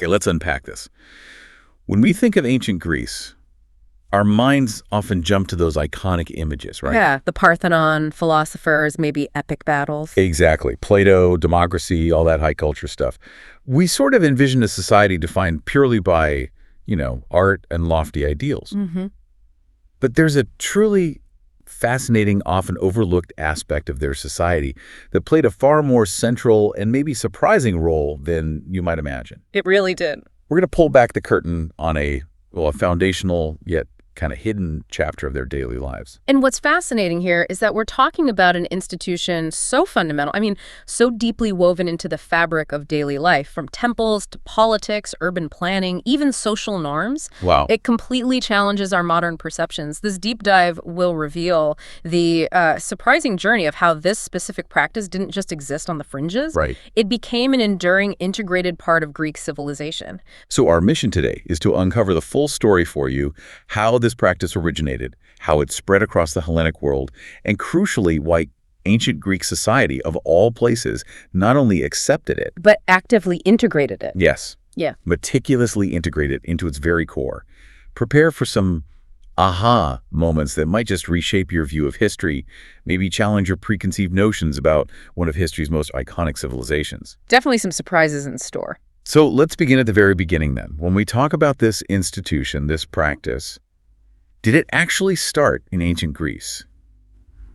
Okay, let's unpack this. When we think of ancient Greece, our minds often jump to those iconic images, right? Yeah, the Parthenon, philosophers, maybe epic battles. Exactly. Plato, democracy, all that high culture stuff. We sort of envision a society defined purely by, art and lofty ideals. Mm-hmm. But there's a truly fascinating, often overlooked aspect of their society that played a far more central and maybe surprising role than you might imagine. It really did. We're going to pull back the curtain on a foundational yet kind of hidden chapter of their daily lives. And what's fascinating here is that we're talking about an institution so fundamental, so deeply woven into the fabric of daily life, from temples to politics, urban planning, even social norms. Wow. It completely challenges our modern perceptions. This deep dive will reveal the surprising journey of how this specific practice didn't just exist on the fringes. Right. It became an enduring, integrated part of Greek civilization. So our mission today is to uncover the full story for you, how this practice originated, how it spread across the Hellenic world, and crucially, why ancient Greek society, of all places, not only accepted it, but actively integrated it. yes, Yeah. meticulously integrated into its very core. Prepare for some aha moments that might just reshape your view of history, maybe challenge your preconceived notions about one of history's most iconic civilizations. Definitely some surprises in store. So let's begin at the very beginning then. When we talk about this institution, this practice, did it actually start in ancient Greece?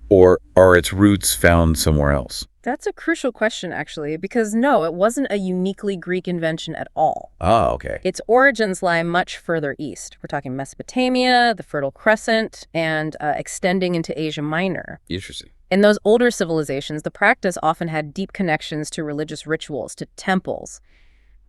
Or are its roots found somewhere else? That's a crucial question, actually, because no, it wasn't a uniquely Greek invention at all. Ah, okay. Its origins lie much further east. We're talking Mesopotamia, the Fertile Crescent, and extending into Asia Minor. Interesting. In those older civilizations, the practice often had deep connections to religious rituals, to temples.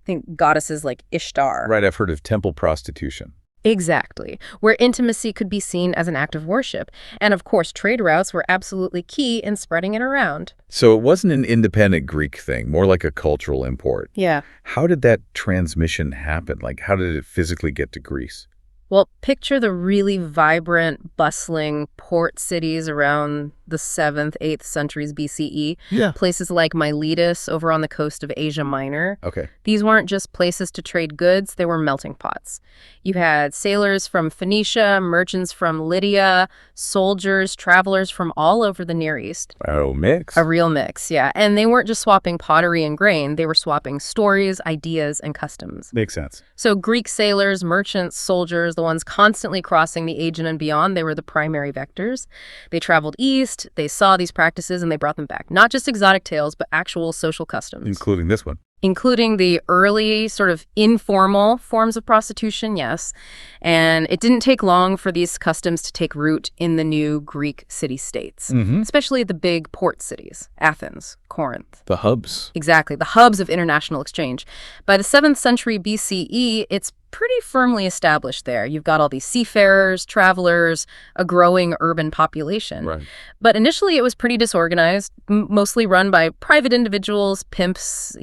Think goddesses like Ishtar. Right, I've heard of temple prostitution. Exactly, where intimacy could be seen as an act of worship. And of course, trade routes were absolutely key in spreading it around. So it wasn't an independent Greek thing, more like a cultural import. Yeah. How did that transmission happen? Like, how did it physically get to Greece? Well, picture the really vibrant, bustling port cities around the 7th, 8th centuries BCE. Yeah. Places like Miletus over on the coast of Asia Minor. Okay. These weren't just places to trade goods, they were melting pots. You had sailors from Phoenicia, merchants from Lydia, soldiers, travelers from all over the Near East. Oh, mix. A real mix, yeah. And they weren't just swapping pottery and grain, they were swapping stories, ideas, and customs. Makes sense. So Greek sailors, merchants, soldiers, the ones constantly crossing the Aegean and beyond, they were the primary vectors. They traveled east, they saw these practices, and they brought them back. Not just exotic tales, but actual social customs. Including this one. Including the early sort of informal forms of prostitution, yes. And it didn't take long for these customs to take root in the new Greek city-states, especially the big port cities, Athens, Corinth. The hubs. Exactly, the hubs of international exchange. By the 7th century BCE, it's pretty firmly established there. You've got all these seafarers, travelers, a growing urban population. Right. But initially it was pretty disorganized, mostly run by private individuals, pimps,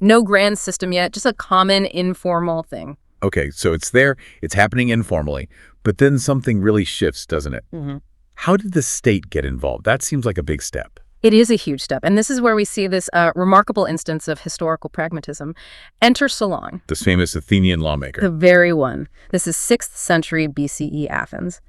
no grand system yet, just a common informal thing. Okay, so it's there, it's happening informally, but then something really shifts, doesn't it? Mm-hmm. How did the state get involved? That seems like a big step. It is a huge step, and this is where we see this remarkable instance of historical pragmatism. Enter Solon. This famous Athenian lawmaker. The very one. This is 6th century BCE Athens.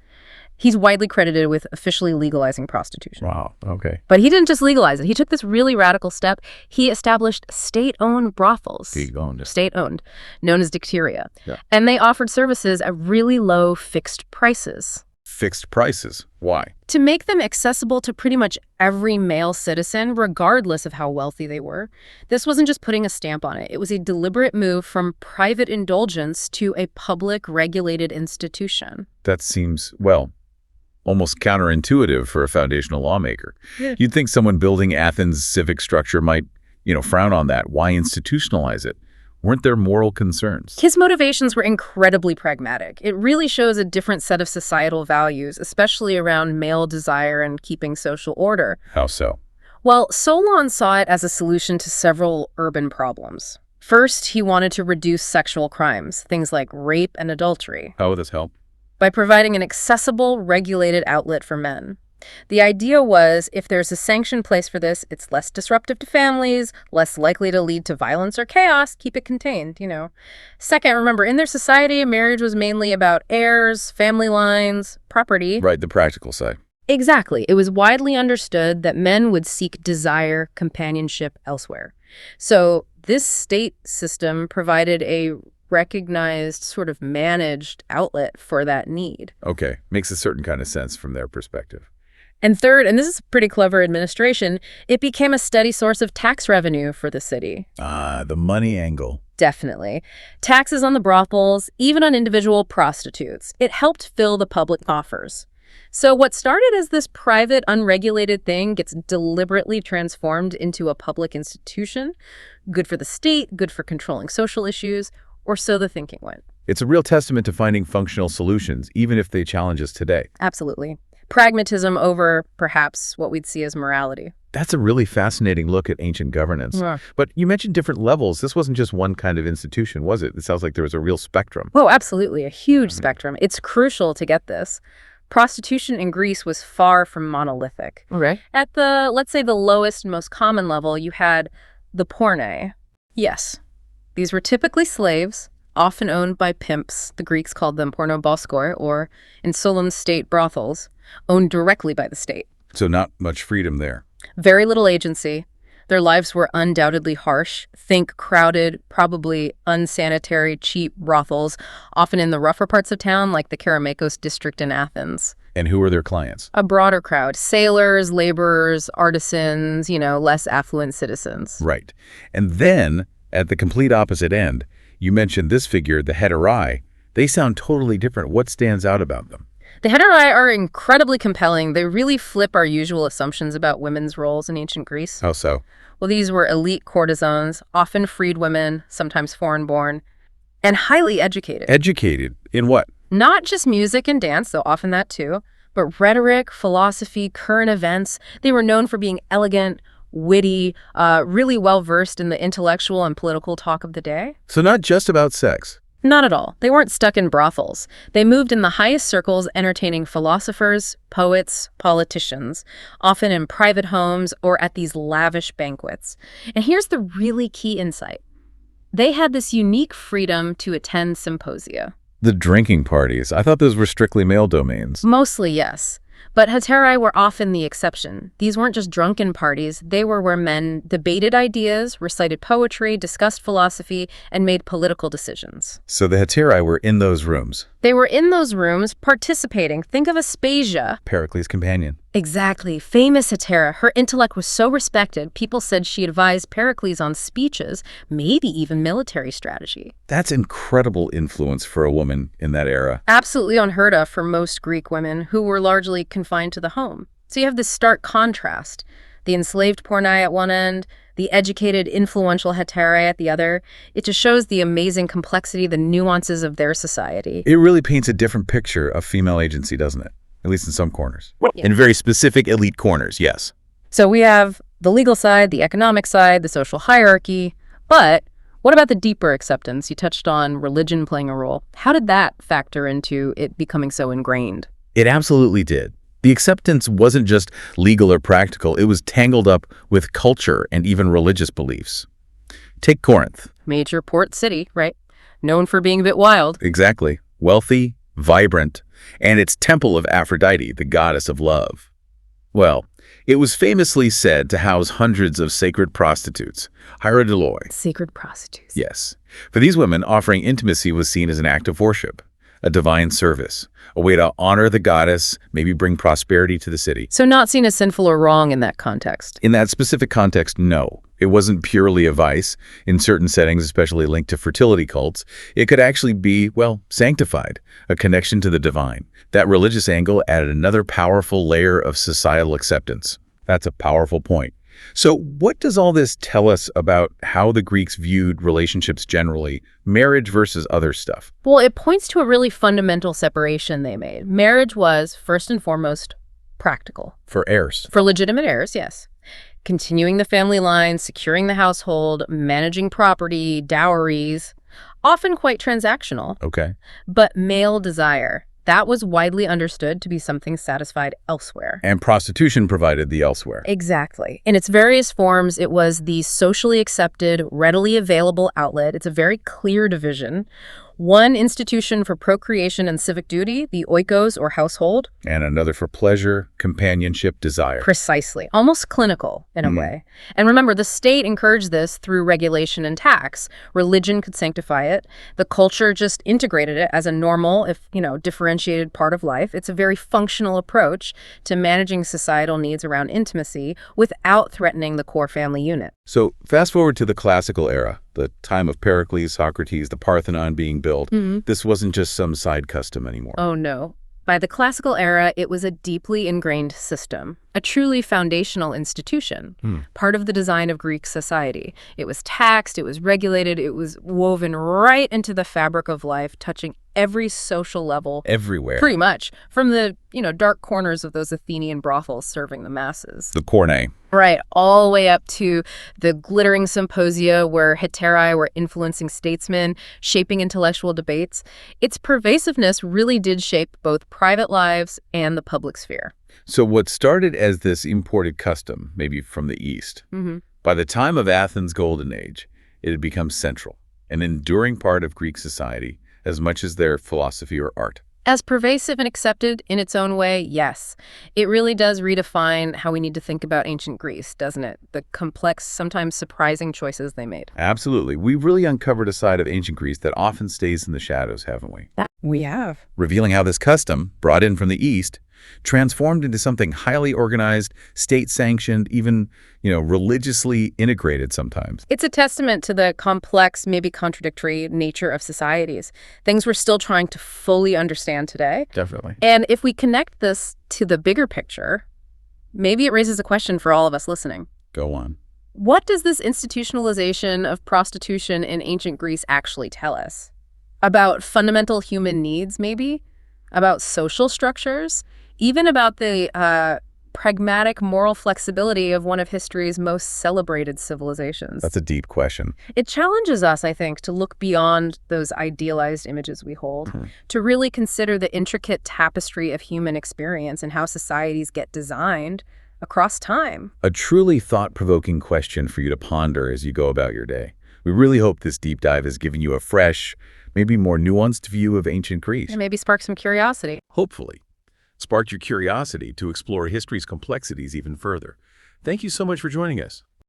He's widely credited with officially legalizing prostitution. Wow, okay. But he didn't just legalize it. He took this really radical step. He established state-owned brothels. State-owned, known as dicteria. Yeah. And they offered services at really low fixed prices. Fixed prices. Why? To make them accessible to pretty much every male citizen, regardless of how wealthy they were. This wasn't just putting a stamp on it. It was a deliberate move from private indulgence to a public regulated institution. That seems, almost counterintuitive for a foundational lawmaker. Yeah. You'd think someone building Athens' civic structure might, frown on that. Why institutionalize it? Weren't there moral concerns? His motivations were incredibly pragmatic. It really shows a different set of societal values, especially around male desire and keeping social order. How so? Well, Solon saw it as a solution to several urban problems. First, he wanted to reduce sexual crimes, things like rape and adultery. How would this help? By providing an accessible, regulated outlet for men. The idea was if there's a sanctioned place for this, it's less disruptive to families, less likely to lead to violence or chaos, keep it contained, Second, remember, in their society, marriage was mainly about heirs, family lines, property. Right, the practical side. Exactly. It was widely understood that men would seek desire, companionship elsewhere. So this state system provided a recognized, sort of managed outlet for that need. Okay, makes a certain kind of sense from their perspective. And third, and this is pretty clever administration, it became a steady source of tax revenue for the city. Ah, the money angle. Definitely. Taxes on the brothels, even on individual prostitutes. It helped fill the public coffers. So what started as this private, unregulated thing gets deliberately transformed into a public institution. Good for the state, good for controlling social issues, or so the thinking went. It's a real testament to finding functional solutions, even if they challenge us today. Absolutely. Pragmatism over, perhaps, what we'd see as morality. That's a really fascinating look at ancient governance. Yeah. But you mentioned different levels. This wasn't just one kind of institution, was it? It sounds like there was a real spectrum. Oh, absolutely. A huge spectrum. It's crucial to get this. Prostitution in Greece was far from monolithic. Okay. At the, let's say, the lowest and most common level, you had the Pornai. Yes. These were typically slaves, often owned by pimps. The Greeks called them pornoboskoi, or in Solon's state brothels, owned directly by the state. So not much freedom there. Very little agency. Their lives were undoubtedly harsh. Think crowded, probably unsanitary, cheap brothels, often in the rougher parts of town, like the Kerameikos district in Athens. And who were their clients? A broader crowd. Sailors, laborers, artisans, less affluent citizens. Right. And then, at the complete opposite end, you mentioned this figure, the Hetairai. They sound totally different. What stands out about them? The Hetairai are incredibly compelling. They really flip our usual assumptions about women's roles in ancient Greece. How so? Well, these were elite courtesans, often freed women, sometimes foreign-born, and highly educated. Educated in what? Not just music and dance, though often that too, but rhetoric, philosophy, current events. They were known for being elegant, witty, really well-versed in the intellectual and political talk of the day. So not just about sex. Not at all. They weren't stuck in brothels. They moved in the highest circles, entertaining philosophers, poets, politicians, often in private homes or at these lavish banquets. And here's the really key insight. They had this unique freedom to attend symposia. The drinking parties. I thought those were strictly male domains. Mostly, yes. But Hetairai were often the exception. These weren't just drunken parties. They were where men debated ideas, recited poetry, discussed philosophy, and made political decisions. So the Hetairai were in those rooms. They were in those rooms participating. Think of Aspasia. Pericles' companion. Exactly. Famous Hetairai. Her intellect was so respected, people said she advised Pericles on speeches, maybe even military strategy. That's incredible influence for a woman in that era. Absolutely unheard of for most Greek women, who were largely confined to the home. So you have this stark contrast. The enslaved Pornai at one end, the educated, influential Hetairai at the other. It just shows the amazing complexity, the nuances of their society. It really paints a different picture of female agency, doesn't it? At least in some corners. Yeah. In very specific elite corners, yes. So we have the legal side, the economic side, the social hierarchy. But what about the deeper acceptance? You touched on religion playing a role. How did that factor into it becoming so ingrained? It absolutely did. The acceptance wasn't just legal or practical. It was tangled up with culture and even religious beliefs. Take Corinth. Major port city, right? Known for being a bit wild. Exactly. Wealthy, vibrant, and its temple of Aphrodite, the goddess of love. Well, it was famously said to house hundreds of sacred prostitutes, Hetairai. Sacred prostitutes. Yes. For these women, offering intimacy was seen as an act of worship, a divine service, a way to honor the goddess, maybe bring prosperity to the city. So not seen as sinful or wrong in that context. In that specific context, no. It wasn't purely a vice. In certain settings, especially linked to fertility cults, it could actually be, well, sanctified, a connection to the divine. That religious angle added another powerful layer of societal acceptance. That's a powerful point. So what does all this tell us about how the Greeks viewed relationships generally, marriage versus other stuff? Well, it points to a really fundamental separation they made. Marriage was, first and foremost, practical. For heirs. For legitimate heirs, yes. Continuing the family line, securing the household, managing property, dowries, often quite transactional. Okay. But male desire, That was widely understood to be something satisfied elsewhere. And prostitution provided the elsewhere. Exactly. In its various forms, it was the socially accepted, readily available outlet. It's a very clear division. One institution for procreation and civic duty, the oikos or household. And another for pleasure, companionship, desire. Precisely. Almost clinical in a way. And remember, the state encouraged this through regulation and tax. Religion could sanctify it. The culture just integrated it as a normal, if, differentiated part of life. It's a very functional approach to managing societal needs around intimacy without threatening the core family unit. So fast forward to the classical era, the time of Pericles, Socrates, the Parthenon being built. This wasn't just some side custom anymore. Oh, no. By the classical era, it was a deeply ingrained system, a truly foundational institution, part of the design of Greek society. It was taxed, it was regulated, it was woven right into the fabric of life, touching every social level. Everywhere. Pretty much. From the, dark corners of those Athenian brothels serving the masses. The Pornai. Right, all the way up to the glittering symposia where Hetairai were influencing statesmen, shaping intellectual debates. Its pervasiveness really did shape both private lives and the public sphere. So what started as this imported custom, maybe from the East, by the time of Athens' Golden Age, it had become central, an enduring part of Greek society, as much as their philosophy or art. As pervasive and accepted in its own way, yes. It really does redefine how we need to think about ancient Greece, doesn't it? The complex, sometimes surprising choices they made. Absolutely. We've really uncovered a side of ancient Greece that often stays in the shadows, haven't we? We have. Revealing how this custom, brought in from the East, transformed into something highly organized, state-sanctioned, even, religiously integrated sometimes. It's a testament to the complex, maybe contradictory nature of societies. Things we're still trying to fully understand today. Definitely. And if we connect this to the bigger picture, maybe it raises a question for all of us listening. Go on. What does this institutionalization of prostitution in ancient Greece actually tell us? About fundamental human needs, maybe? About social structures? Even about the pragmatic moral flexibility of one of history's most celebrated civilizations. That's a deep question. It challenges us, I think, to look beyond those idealized images we hold, to really consider the intricate tapestry of human experience and how societies get designed across time. A truly thought-provoking question for you to ponder as you go about your day. We really hope this deep dive has given you a fresh, maybe more nuanced view of ancient Greece. And maybe spark some curiosity. Hopefully. Sparked your curiosity to explore history's complexities even further. Thank you so much for joining us.